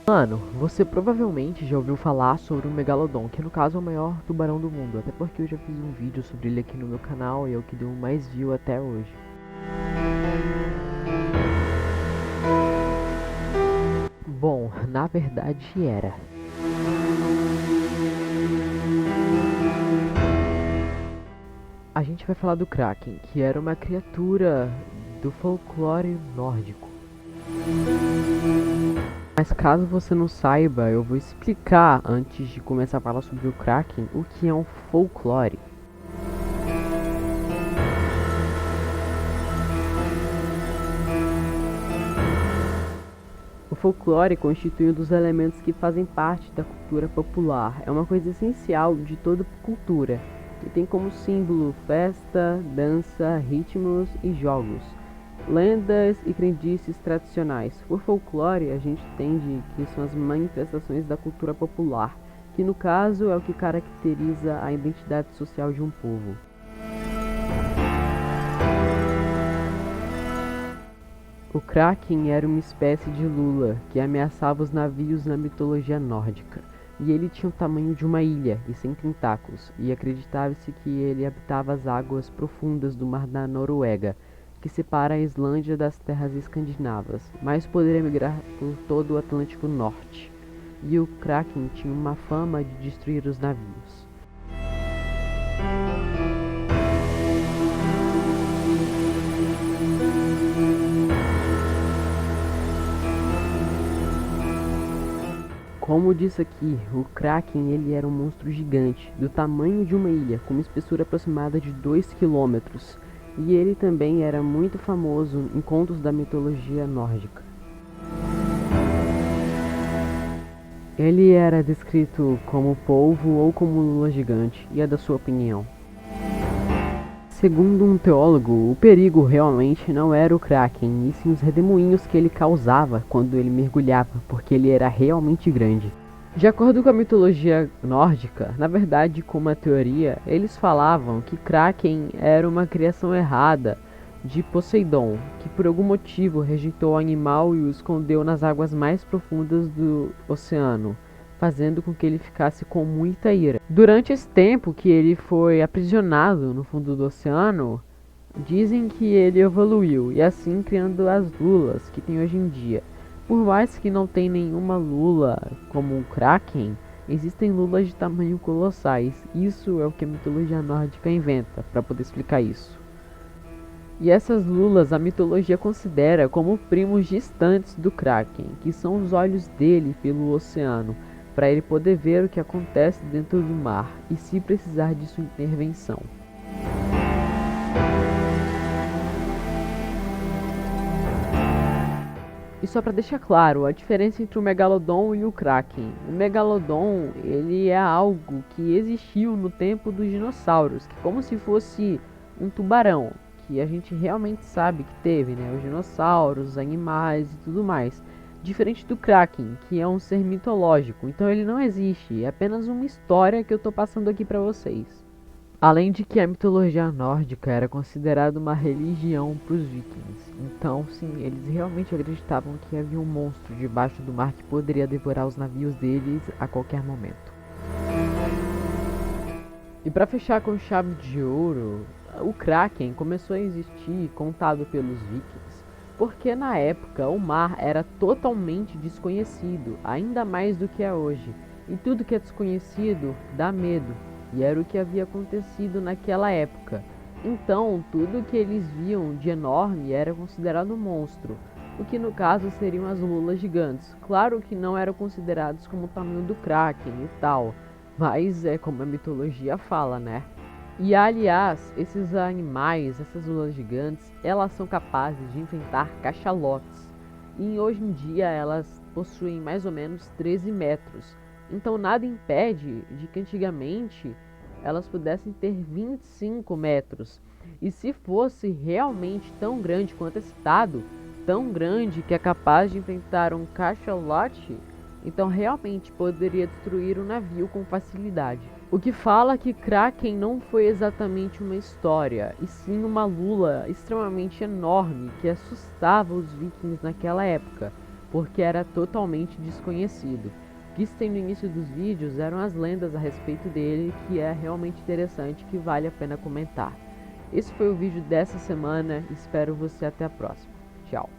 Mano, você provavelmente já ouviu falar sobre o Megalodon, que no caso é o maior tubarão do mundo, até porque eu já fiz um vídeo sobre ele aqui no meu canal e é o que deu mais view até hoje. Bom, na verdade era. A gente vai falar do Kraken, que era uma criatura do folclore nórdico. Mas caso você não saiba, eu vou explicar antes de começar a falar sobre o Kraken o que é um folclore. O folclore constitui um dos elementos que fazem parte da cultura popular. É uma coisa essencial de toda cultura, que tem como símbolo festa, dança, ritmos e jogos, lendas e crendices tradicionais. Por folclore, a gente entende que são as manifestações da cultura popular, que no caso é o que caracteriza a identidade social de um povo. O Kraken era uma espécie de lula que ameaçava os navios na mitologia nórdica, e ele tinha o tamanho de uma ilha e sem tentáculos, e acreditava-se que ele habitava as águas profundas do mar da Noruega, que separa a Islândia das terras escandinavas, mas poderia migrar por todo o Atlântico Norte. E o Kraken tinha uma fama de destruir os navios. Como disse aqui, o Kraken ele era um monstro gigante, do tamanho de uma ilha, com uma espessura aproximada de 2 quilômetros, e ele também era muito famoso em contos da mitologia nórdica. Ele era descrito como polvo ou como lula gigante, e é da sua opinião? Segundo um teólogo, o perigo realmente não era o Kraken, e sim os redemoinhos que ele causava quando ele mergulhava, porque ele era realmente grande. De acordo com a mitologia nórdica, na verdade, com uma teoria, eles falavam que Kraken era uma criação errada de Poseidon, que por algum motivo rejeitou o animal e o escondeu nas águas mais profundas do oceano, fazendo com que ele ficasse com muita ira. Durante esse tempo que ele foi aprisionado no fundo do oceano, dizem que ele evoluiu e assim criando as lulas que tem hoje em dia. Por mais que não tenha nenhuma lula como o Kraken, existem lulas de tamanho colossais. Isso é o que a mitologia nórdica inventa para poder explicar isso. E essas lulas a mitologia considera como primos distantes do Kraken, que são os olhos dele pelo oceano, para ele poder ver o que acontece dentro do mar e se precisar de sua intervenção. E só para deixar claro, a diferença entre o Megalodon e o Kraken. O Megalodon, ele é algo que existiu no tempo dos dinossauros, que como se fosse um tubarão, que a gente realmente sabe que teve, né? Os dinossauros, os animais e tudo mais. Diferente do Kraken, que é um ser mitológico, então ele não existe, é apenas uma história que eu tô passando aqui para vocês. Além de que a mitologia nórdica era considerada uma religião para os vikings, então sim, eles realmente acreditavam que havia um monstro debaixo do mar que poderia devorar os navios deles a qualquer momento. E para fechar com chave de ouro, o Kraken começou a existir contado pelos vikings, porque na época o mar era totalmente desconhecido, ainda mais do que é hoje, e tudo que é desconhecido dá medo, e era o que havia acontecido naquela época. Então, tudo que eles viam de enorme era considerado um monstro, o que no caso seriam as lulas gigantes. Claro que não eram considerados como o tamanho do Kraken e tal, mas é como a mitologia fala, né? E aliás, esses animais, essas lulas gigantes, elas são capazes de enfrentar cachalotes. E hoje em dia elas possuem mais ou menos 13 metros. Então nada impede de que antigamente elas pudessem ter 25 metros. E se fosse realmente tão grande quanto é citado, tão grande que é capaz de enfrentar um cachalote, então realmente poderia destruir um navio com facilidade. O que fala que Kraken não foi exatamente uma história, e sim uma lula extremamente enorme que assustava os vikings naquela época. porque era totalmente desconhecido. O que tem no início dos vídeos eram as lendas a respeito dele, que é realmente interessante, que vale a pena comentar. Esse foi o vídeo dessa semana, espero você até a próxima. Tchau!